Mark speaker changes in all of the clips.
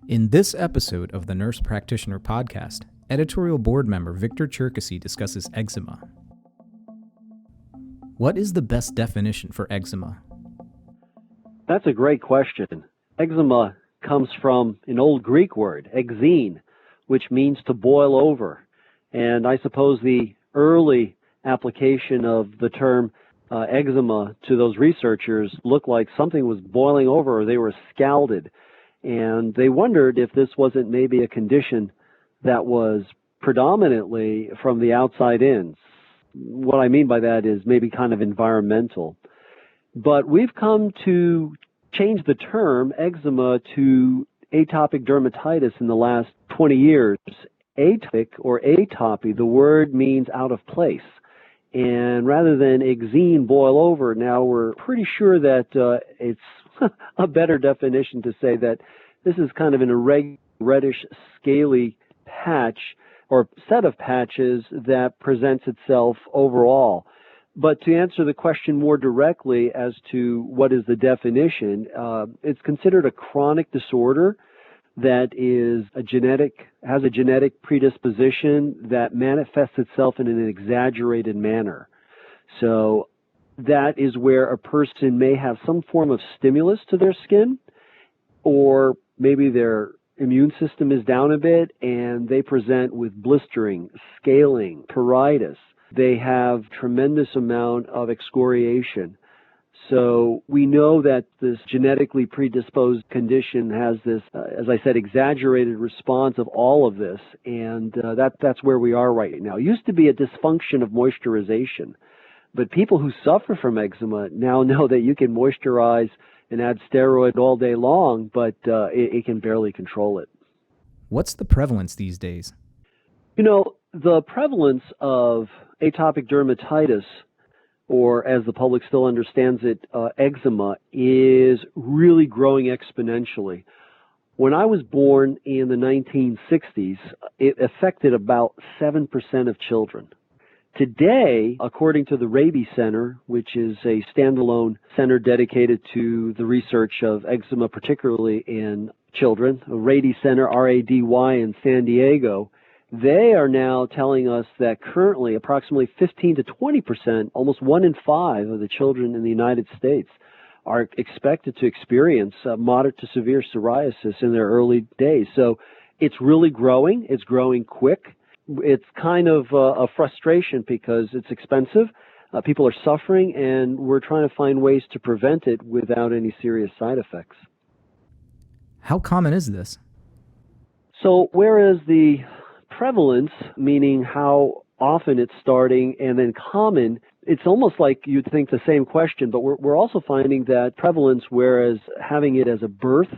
Speaker 1: In this episode of the Nurse Practitioner Podcast, editorial board member Victor Czerkasij discusses eczema. What is the best definition for eczema?
Speaker 2: That's a great question. Eczema comes from an old Greek word, exene, which means to boil over. And I suppose the early application of the term eczema to those researchers looked like something was boiling over or they were scalded. And they wondered if this wasn't maybe a condition that was predominantly from the outside in. What I mean by that is maybe kind of environmental. But we've come to change the term eczema to atopic dermatitis in the last 20 years. Atopic or atopy, the word means out of place. And rather than exene, boil over, now we're pretty sure that it's a better definition to say that this is kind of an irregular, reddish, scaly patch or set of patches that presents itself overall. But to answer the question more directly as to what is the definition, it's considered a chronic disorder that has a genetic predisposition that manifests itself in an exaggerated manner. So that is where a person may have some form of stimulus to their skin, or maybe their immune system is down a bit and they present with blistering, scaling, pruritus. They have tremendous amount of excoriation. So we know that this genetically predisposed condition has this, as I said, exaggerated response of all of this, and that's where we are right now. It used to be a dysfunction of moisturization, but people who suffer from eczema now know that you can moisturize and add steroid all day long, but it can barely control it.
Speaker 1: What's the prevalence these days?
Speaker 2: You know, the prevalence of atopic dermatitis, or as the public still understands it, eczema, is really growing exponentially. When I was born in the 1960s, it affected about 7% of children. Today, according to the Raby Center, which is a standalone center dedicated to the research of eczema, particularly in children, a Rady Center, R-A-D-Y, in San Diego, they are now telling us that currently approximately 15 to 20%, almost 1 in 5 of the children in the United States are expected to experience moderate to severe psoriasis in their early days. So it's really growing. It's growing quick. It's kind of a frustration because it's expensive. People are suffering, and we're trying to find ways to prevent it without any serious side effects.
Speaker 1: How common is this?
Speaker 2: So whereas the prevalence, meaning how often it's starting, and then common, it's almost like you'd think the same question, but we're also finding that prevalence, whereas having it as a birth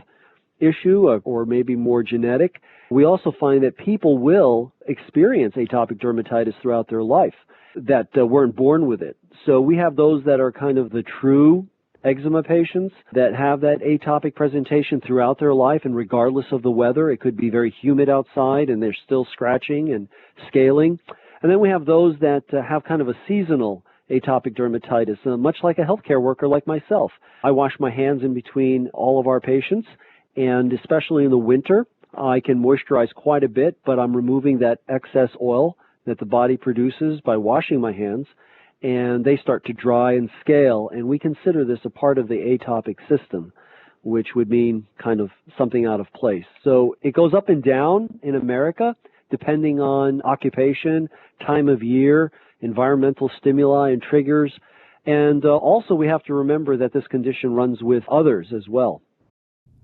Speaker 2: issue or maybe more genetic, we also find that people will experience atopic dermatitis throughout their life that weren't born with it. So we have those that are kind of the true eczema patients that have that atopic presentation throughout their life, and regardless of the weather, it could be very humid outside and they're still scratching and scaling. And then we have those that have kind of a seasonal atopic dermatitis, much like a healthcare worker like myself. I wash my hands in between all of our patients, and especially in the winter, I can moisturize quite a bit, but I'm removing that excess oil that the body produces by washing my hands, and they start to dry and scale, and we consider this a part of the atopic system, which would mean kind of something out of place. So it goes up and down in America, depending on occupation, time of year, environmental stimuli and triggers, and also we have to remember that this condition runs with others as well.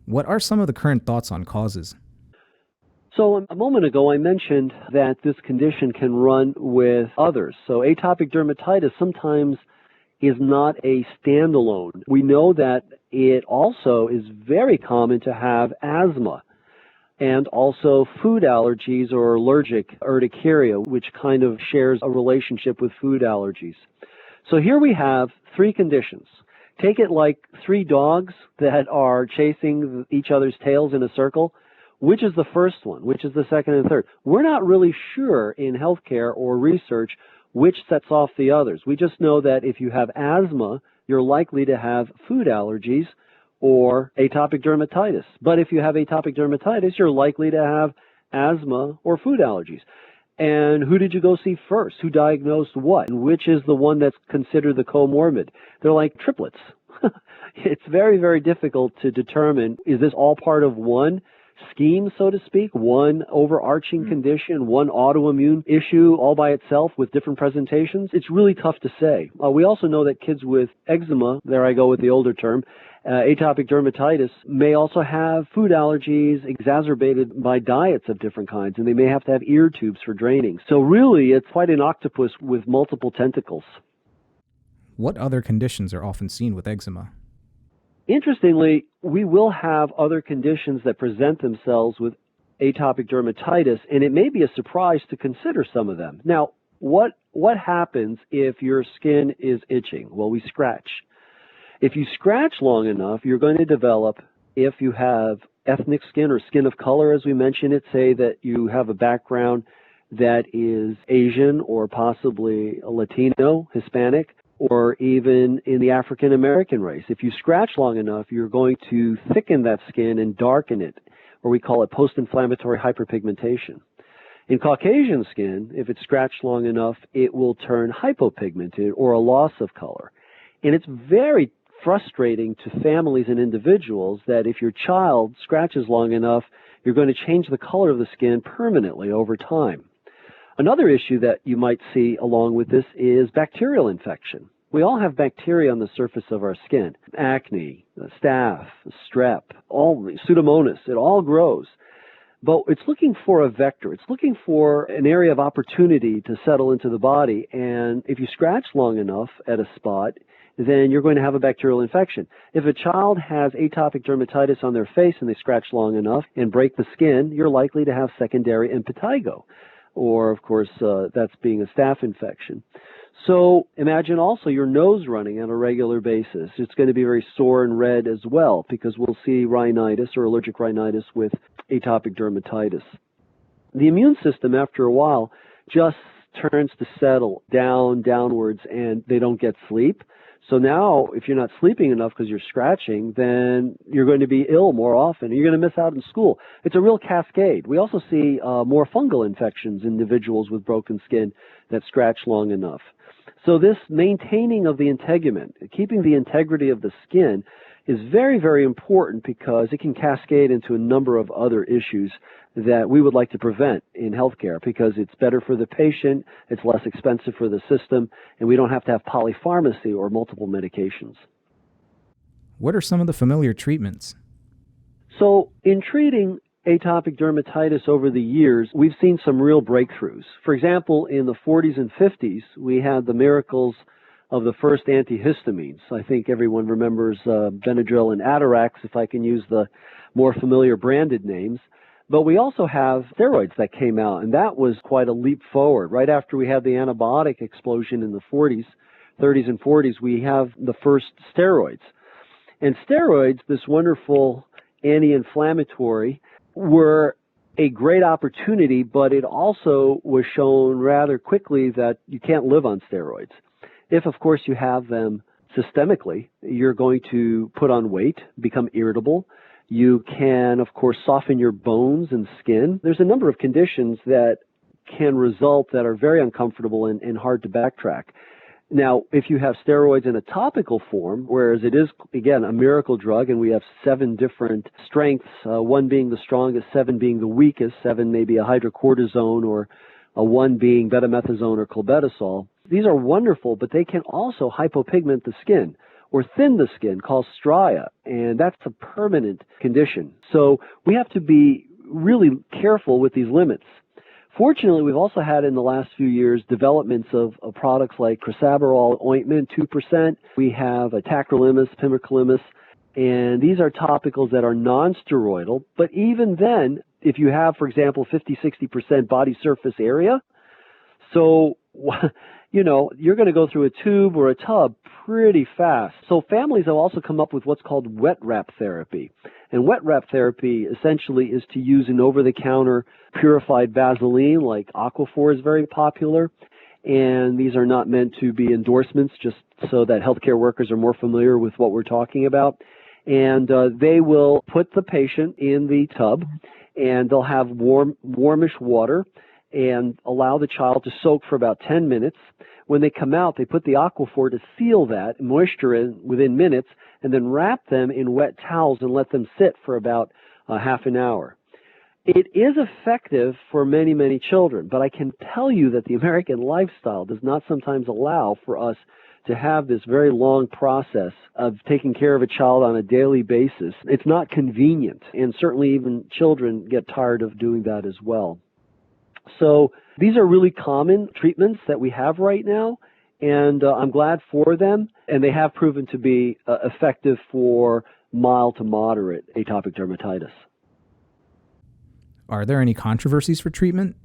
Speaker 1: What are some of the current thoughts on causes?
Speaker 2: So a moment ago, I mentioned that this condition can run with others. So atopic dermatitis sometimes is not a standalone. We know that it also is very common to have asthma and also food allergies or allergic urticaria, which kind of shares a relationship with food allergies. So here we have 3 conditions. Take it like 3 dogs that are chasing each other's tails in a circle. Which is the first one? Which is the second and third? We're not really sure in healthcare or research which sets off the others. We just know that if you have asthma, you're likely to have food allergies, or atopic dermatitis. But if you have atopic dermatitis, you're likely to have asthma or food allergies. And who did you go see first? Who diagnosed what? And which is the one that's considered the comorbid? They're like triplets. It's very, very difficult to determine, is this all part of one scheme, so to speak, one overarching condition, one autoimmune issue all by itself with different presentations? It's really tough to say. We also know that kids with eczema, there I go with the older term, atopic dermatitis, may also have food allergies exacerbated by diets of different kinds, and they may have to have ear tubes for draining. So really, it's quite an octopus with multiple tentacles.
Speaker 1: What other conditions are often seen with eczema?
Speaker 2: Interestingly, we will have other conditions that present themselves with atopic dermatitis, and it may be a surprise to consider some of them. Now, what happens if your skin is itching? Well, we scratch. If you scratch long enough, you're going to develop, if you have ethnic skin or skin of color, as we mentioned it, say that you have a background that is Asian or possibly Latino, Hispanic, or even in the African American race. If you scratch long enough, you're going to thicken that skin and darken it, or we call it post-inflammatory hyperpigmentation. In Caucasian skin, if it's scratched long enough, it will turn hypopigmented or a loss of color. And it's very frustrating to families and individuals that if your child scratches long enough, you're going to change the color of the skin permanently over time. Another issue that you might see along with this is bacterial infection. We all have bacteria on the surface of our skin. Acne, staph, strep, Pseudomonas, it all grows. But it's looking for a vector. It's looking for an area of opportunity to settle into the body. And if you scratch long enough at a spot, then you're going to have a bacterial infection. If a child has atopic dermatitis on their face and they scratch long enough and break the skin, you're likely to have secondary impetigo. Or, of course, that's being a staph infection. So imagine also your nose running on a regular basis. It's going to be very sore and red as well because we'll see rhinitis or allergic rhinitis with atopic dermatitis. The immune system, after a while, just turns to settle downwards, and they don't get sleep. So now, if you're not sleeping enough because you're scratching, then you're going to be ill more often, and you're going to miss out in school. It's a real cascade. We also see more fungal infections in individuals with broken skin that scratch long enough. So this maintaining of the integument, keeping the integrity of the skin, is very, very important because it can cascade into a number of other issues that we would like to prevent in healthcare because it's better for the patient, it's less expensive for the system, and we don't have to have polypharmacy or multiple medications.
Speaker 1: What are some of the familiar treatments?
Speaker 2: So in treating atopic dermatitis over the years, we've seen some real breakthroughs. For example, in the 40s and 50s, we had the miracles of the first antihistamines. I think everyone remembers Benadryl and Atarax, if I can use the more familiar branded names. But we also have steroids that came out, and that was quite a leap forward. Right after we had the antibiotic explosion in the 30s and 40s, we have the first steroids. And steroids, this wonderful anti-inflammatory, were a great opportunity, but it also was shown rather quickly that you can't live on steroids. If, of course, you have them systemically, you're going to put on weight, become irritable. You can, of course, soften your bones and skin. There's a number of conditions that can result that are very uncomfortable and hard to backtrack. Now, if you have steroids in a topical form, whereas it is, again, a miracle drug, and we have 7 different strengths, 1 being the strongest, 7 being the weakest, 7 maybe a hydrocortisone, or a 1 being betamethasone or clobetasol. These are wonderful, but they can also hypopigment the skin or thin the skin, called stria, and that's a permanent condition. So we have to be really careful with these limits. Fortunately, we've also had in the last few years developments of products like crisaborole ointment, 2%. We have tacrolimus, pimecrolimus, and these are topicals that are non-steroidal. But even then, if you have, for example, 50-60% body surface area, so you're going to go through a tube or a tub pretty fast. So families have also come up with what's called wet wrap therapy. And wet wrap therapy essentially is to use an over-the-counter purified Vaseline, like Aquaphor is very popular. And these are not meant to be endorsements, just so that healthcare workers are more familiar with what we're talking about. And they will put the patient in the tub, and they'll have warmish water and allow the child to soak for about 10 minutes. When they come out, they put the Aquaphor to seal that moisture in within minutes, and then wrap them in wet towels and let them sit for about half an hour. It is effective for many, many children, but I can tell you that the American lifestyle does not sometimes allow for us to have this very long process of taking care of a child on a daily basis. It's not convenient, and certainly even children get tired of doing that as well. So these are really common treatments that we have right now, and I'm glad for them, and they have proven to be effective for mild to moderate atopic dermatitis.
Speaker 1: Are there any controversies for treatment?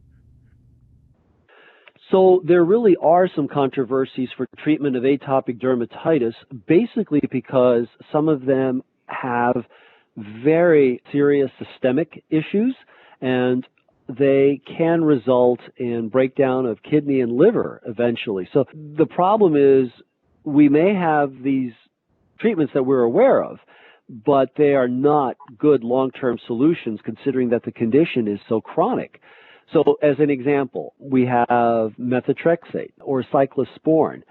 Speaker 2: So there really are some controversies for treatment of atopic dermatitis, basically because some of them have very serious systemic issues, and they can result in breakdown of kidney and liver eventually. So the problem is we may have these treatments that we're aware of, but they are not good long-term solutions considering that the condition is so chronic. So as an example, we have methotrexate or cyclosporin.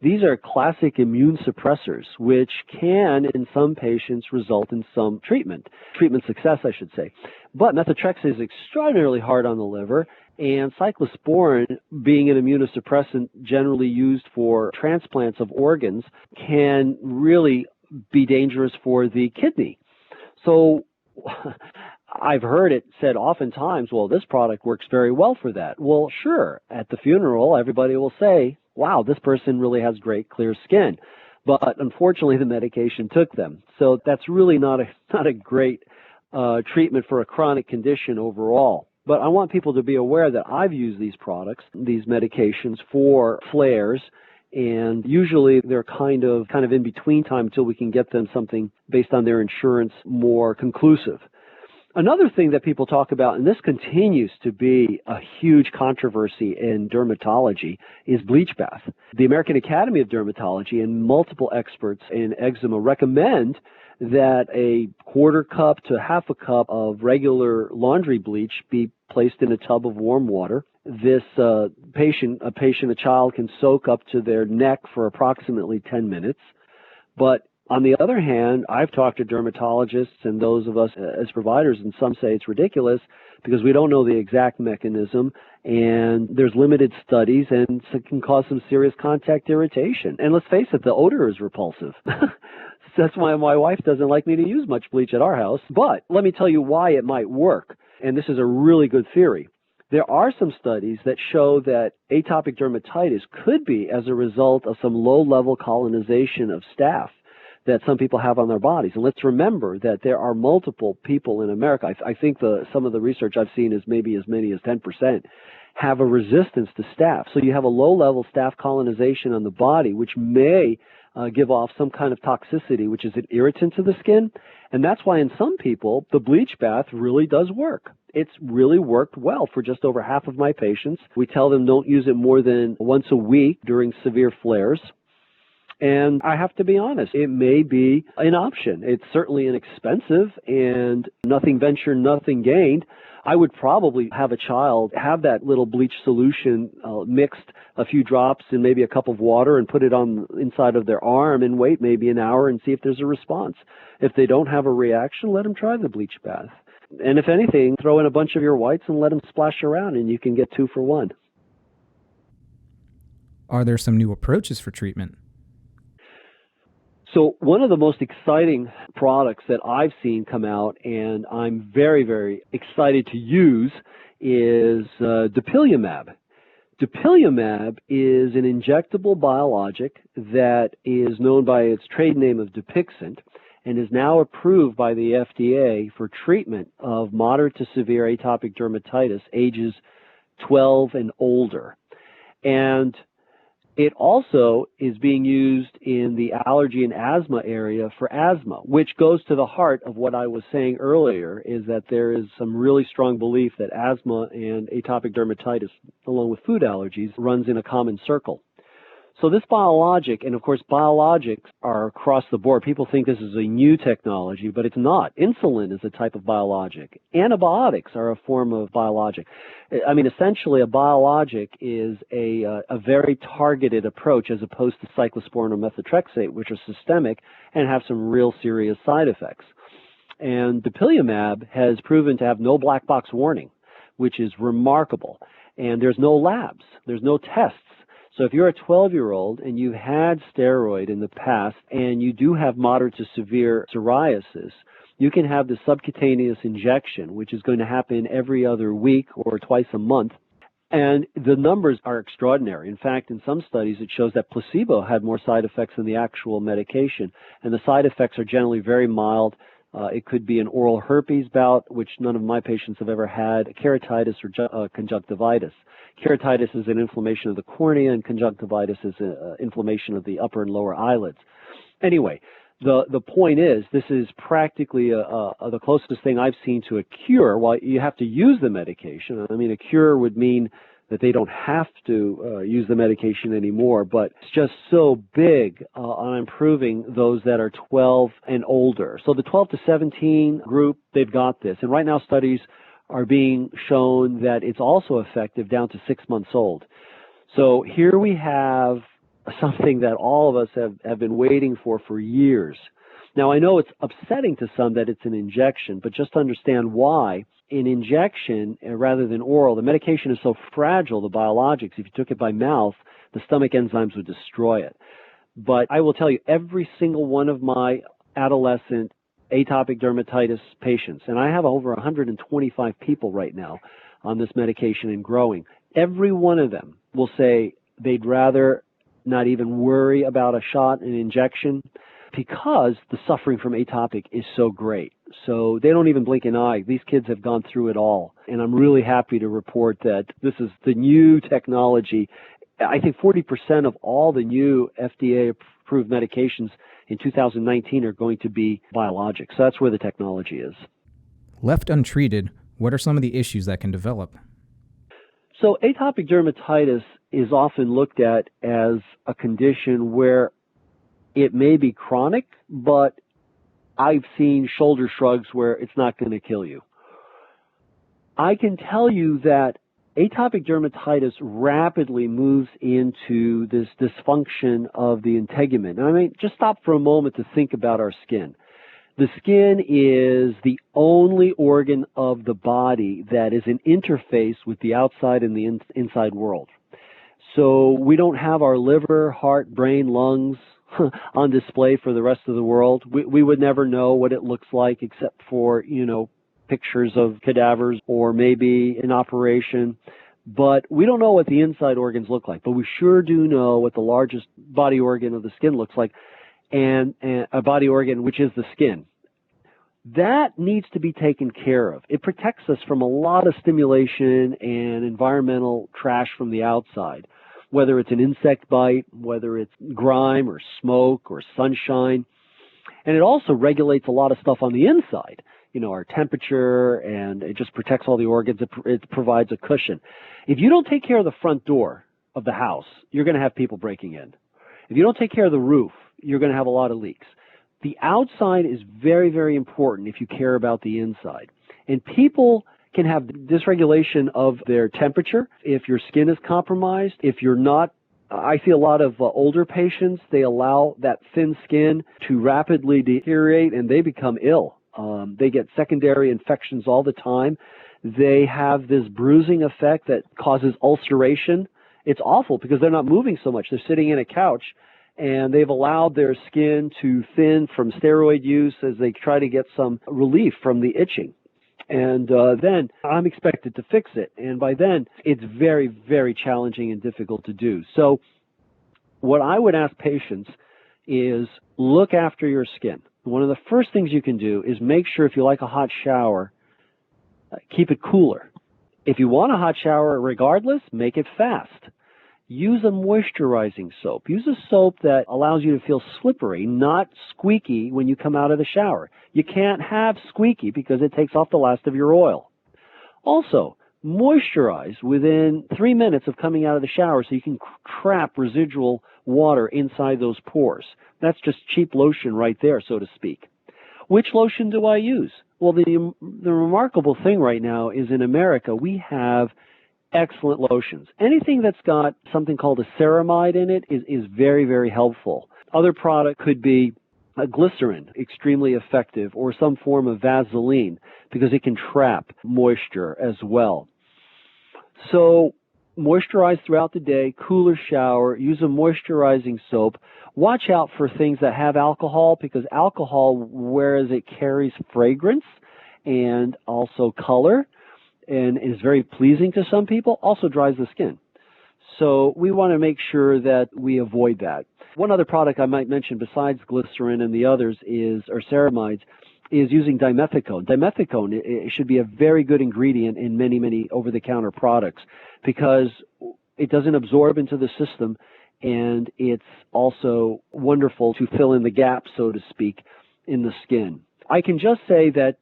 Speaker 2: These are classic immune suppressors, which can, in some patients, result in some treatment success, I should say. But methotrexate is extraordinarily hard on the liver, and cyclosporin, being an immunosuppressant generally used for transplants of organs, can really be dangerous for the kidney. So I've heard it said oftentimes, well, this product works very well for that. Well, sure, at the funeral, everybody will say, wow, this person really has great clear skin. But unfortunately, the medication took them. So that's really not a great treatment for a chronic condition overall. But I want people to be aware that I've used these products, these medications, for flares, and usually they're kind of in between time until we can get them something based on their insurance more conclusive. Another thing that people talk about, and this continues to be a huge controversy in dermatology, is bleach bath. The American Academy of Dermatology and multiple experts in eczema recommend that a quarter cup to half a cup of regular laundry bleach be placed in a tub of warm water. This a child can soak up to their neck for approximately 10 minutes. But on the other hand, I've talked to dermatologists and those of us as providers, and some say it's ridiculous because we don't know the exact mechanism, and there's limited studies, and it can cause some serious contact irritation. And let's face it, the odor is repulsive. That's why my wife doesn't like me to use much bleach at our house. But let me tell you why it might work, and this is a really good theory. There are some studies that show that atopic dermatitis could be as a result of some low-level colonization of staph that some people have on their bodies. And let's remember that there are multiple people in America. I think some of the research I've seen is maybe as many as 10% have a resistance to staph. So you have a low-level staph colonization on the body, which may give off some kind of toxicity, which is an irritant to the skin. And that's why in some people, the bleach bath really does work. It's really worked well for just over half of my patients. We tell them don't use it more than once a week during severe flares. And I have to be honest, it may be an option. It's certainly inexpensive, and nothing ventured, nothing gained. I would probably have a child have that little bleach solution mixed a few drops in maybe a cup of water and put it on inside of their arm and wait maybe an hour and see if there's a response. If they don't have a reaction, let them try the bleach bath. And if anything, throw in a bunch of your whites and let them splash around, and you can get 2 for 1.
Speaker 1: Are there some new approaches for treatment?
Speaker 2: So one of the most exciting products that I've seen come out, and I'm very, very excited to use, is dupilumab. Dupilumab is an injectable biologic that is known by its trade name of Dupixent and is now approved by the FDA for treatment of moderate to severe atopic dermatitis ages 12 and older. And it also is being used in the allergy and asthma area for asthma, which goes to the heart of what I was saying earlier, is that there is some really strong belief that asthma and atopic dermatitis, along with food allergies, runs in a common circle. So this biologic, and of course biologics are across the board. People think this is a new technology, but it's not. Insulin is a type of biologic. Antibiotics are a form of biologic. I mean, essentially a biologic is a very targeted approach as opposed to cyclosporin or methotrexate, which are systemic and have some real serious side effects. And dupilumab has proven to have no black box warning, which is remarkable. And there's no labs. There's no tests. So if you're a 12-year-old and you've had steroid in the past and you do have moderate to severe psoriasis, you can have the subcutaneous injection, which is going to happen every other week or twice a month. And the numbers are extraordinary. In fact, in some studies, it shows that placebo had more side effects than the actual medication. And the side effects are generally very mild. It could be an oral herpes bout, which none of my patients have ever had, keratitis or conjunctivitis. Keratitis is an inflammation of the cornea, and conjunctivitis is an inflammation of the upper and lower eyelids. Anyway, the point is, this is practically the closest thing I've seen to a cure. While you have to use the medication, I mean, a cure would mean that they don't have to use the medication anymore, but it's just so big on improving those that are 12 and older. So the 12 to 17 group, they've got this. And right now studies are being shown that it's also effective down to 6 months old. So here we have something that all of us have been waiting for years. Now, I know it's upsetting to some that it's an injection, but just understand why. In injection, rather than oral, the medication is so fragile, the biologics, if you took it by mouth, the stomach enzymes would destroy it. But I will tell you, every single one of my adolescent atopic dermatitis patients, and I have over 125 people right now on this medication and growing, every one of them will say they'd rather not even worry about a shot, an injection, because the suffering from atopic is so great. So they don't even blink an eye. These kids have gone through it all. And I'm really happy to report that this is the new technology. I think 40% of all the new FDA-approved medications in 2019 are going to be biologics. So that's where the technology is.
Speaker 1: Left untreated, what are some of the issues that can develop?
Speaker 2: So atopic dermatitis is often looked at as a condition where it may be chronic, but I've seen shoulder shrugs where it's not going to kill you. I can tell you that atopic dermatitis rapidly moves into this dysfunction of the integument. And I mean, just stop for a moment to think about our skin. The skin is the only organ of the body that is an interface with the outside and the inside world. So we don't have our liver, heart, brain, lungs on display for the rest of the world. We would never know what it looks like except for, pictures of cadavers or maybe an operation. But we don't know what the inside organs look like. But we sure do know what the largest body organ of the skin looks like, and a body organ which is the skin. That needs to be taken care of. It protects us from a lot of stimulation and environmental trash from the outside, whether it's an insect bite, whether it's grime or smoke or sunshine. And it also regulates a lot of stuff on the inside, our temperature, and it just protects all the organs. It provides a cushion. If you don't take care of the front door of the house, you're going to have people breaking in. If you don't take care of the roof, you're going to have a lot of leaks. The outside is very, very important if you care about the inside. And people can have dysregulation of their temperature if your skin is compromised. If you're not, I see a lot of older patients, they allow that thin skin to rapidly deteriorate and they become ill. They get secondary infections all the time. They have this bruising effect that causes ulceration. It's awful because they're not moving so much. They're sitting in a couch and they've allowed their skin to thin from steroid use as they try to get some relief from the itching. And then I'm expected to fix it. And by then, it's very, very challenging and difficult to do. So what I would ask patients is look after your skin. One of the first things you can do is make sure if you like a hot shower, keep it cooler. If you want a hot shower regardless, make it fast. Use a moisturizing soap. Use a soap that allows you to feel slippery, not squeaky when you come out of the shower. You can't have squeaky because it takes off the last of your oil. Also, moisturize within 3 minutes of coming out of the shower so you can trap residual water inside those pores. That's just cheap lotion right there, so to speak. Which lotion do I use? Well, the remarkable thing right now is in America, we have excellent lotions. Anything that's got something called a ceramide in it is very, very helpful. Other product could be a glycerin, extremely effective, or some form of Vaseline, because it can trap moisture as well. So moisturize throughout the day, cooler shower, use a moisturizing soap. Watch out for things that have alcohol, because alcohol, whereas it carries fragrance and also color and is very pleasing to some people, also dries the skin. So we want to make sure that we avoid that. One other product I might mention besides glycerin and the others or ceramides, is using dimethicone. Dimethicone, it should be a very good ingredient in many, many over-the-counter products because it doesn't absorb into the system, and it's also wonderful to fill in the gaps, so to speak, in the skin. I can just say that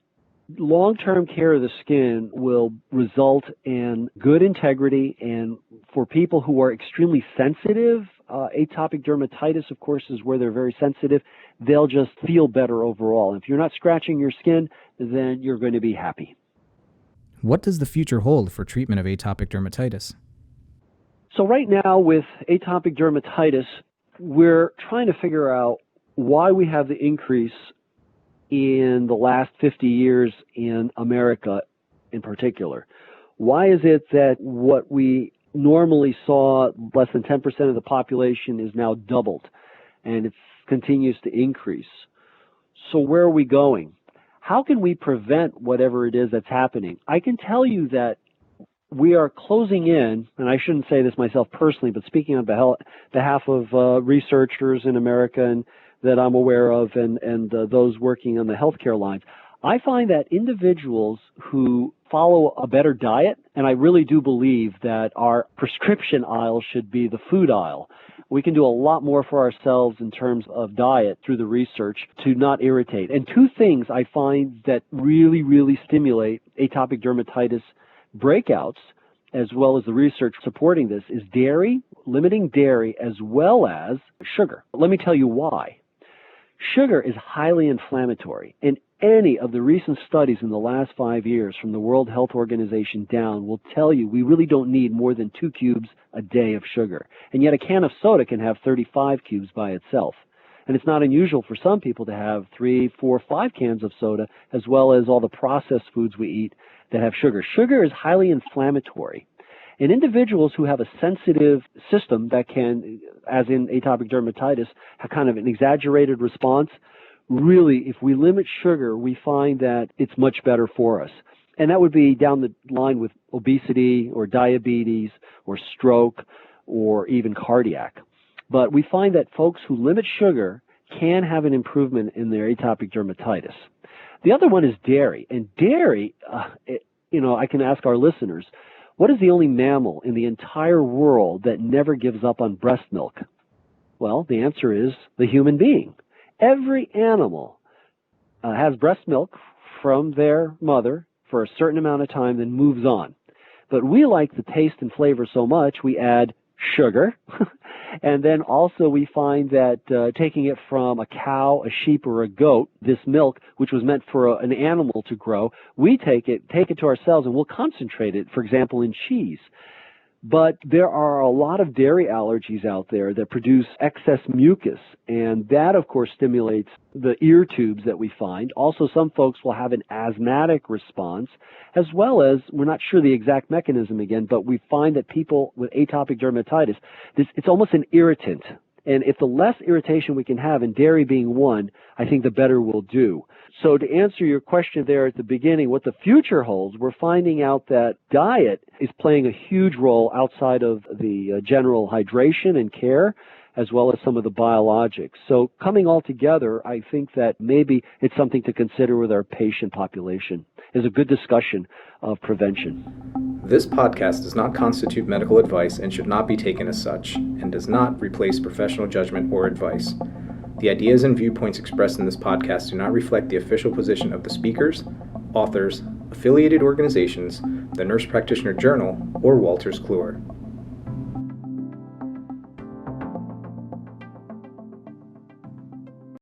Speaker 2: long-term care of the skin will result in good integrity, and for people who are extremely sensitive, atopic dermatitis, of course, is where they're very sensitive. They'll just feel better overall. If you're not scratching your skin, then you're going to be happy.
Speaker 1: What does the future hold for treatment of atopic dermatitis?
Speaker 2: So right now with atopic dermatitis, we're trying to figure out why we have the increase in the last 50 years in America in particular. Why is it that what we normally saw, less than 10% of the population, is now doubled, and it continues to increase? So where are we going? How can we prevent whatever it is that's happening? I can tell you that we are closing in, and I shouldn't say this myself personally, but speaking on behalf of researchers in America and that I'm aware of and those working on the healthcare lines, I find that individuals who follow a better diet, and I really do believe that our prescription aisle should be the food aisle. We can do a lot more for ourselves in terms of diet through the research to not irritate. And two things I find that really, really stimulate atopic dermatitis breakouts, as well as the research supporting this, is dairy, limiting dairy, as well as sugar. Let me tell you why. Sugar is highly inflammatory, and any of the recent studies in the last 5 years from the World Health Organization down will tell you we really don't need more than 2 cubes a day of sugar. And yet a can of soda can have 35 cubes by itself. And it's not unusual for some people to have 3, 4, 5 cans of soda, as well as all the processed foods we eat that have sugar. Sugar is highly inflammatory. And individuals who have a sensitive system that can, as in atopic dermatitis, have kind of an exaggerated response, really, if we limit sugar, we find that it's much better for us. And that would be down the line with obesity or diabetes or stroke or even cardiac. But we find that folks who limit sugar can have an improvement in their atopic dermatitis. The other one is dairy. And dairy, I can ask our listeners, what is the only mammal in the entire world that never gives up on breast milk? Well, the answer is the human being. Every animal has breast milk from their mother for a certain amount of time, then moves on. But we like the taste and flavor so much, we add sugar. And then also we find that taking it from a cow, a sheep, or a goat, this milk, which was meant for an animal to grow, we take it to ourselves and we'll concentrate it, for example, in cheese. But there are a lot of dairy allergies out there that produce excess mucus, and that, of course, stimulates the ear tubes that we find. Also, some folks will have an asthmatic response, as well as, we're not sure the exact mechanism again, but we find that people with atopic dermatitis, it's almost an irritant. And if the less irritation we can have, and dairy being one, I think the better we'll do. So to answer your question there at the beginning, what the future holds, we're finding out that diet is playing a huge role outside of the general hydration and care, as well as some of the biologics. So coming all together, I think that maybe it's something to consider with our patient population. It's a good discussion of prevention.
Speaker 1: This podcast does not constitute medical advice and should not be taken as such, and does not replace professional judgment or advice. The ideas and viewpoints expressed in this podcast do not reflect the official position of the speakers, authors, affiliated organizations, the Nurse Practitioner Journal, or Wolters Kluwer.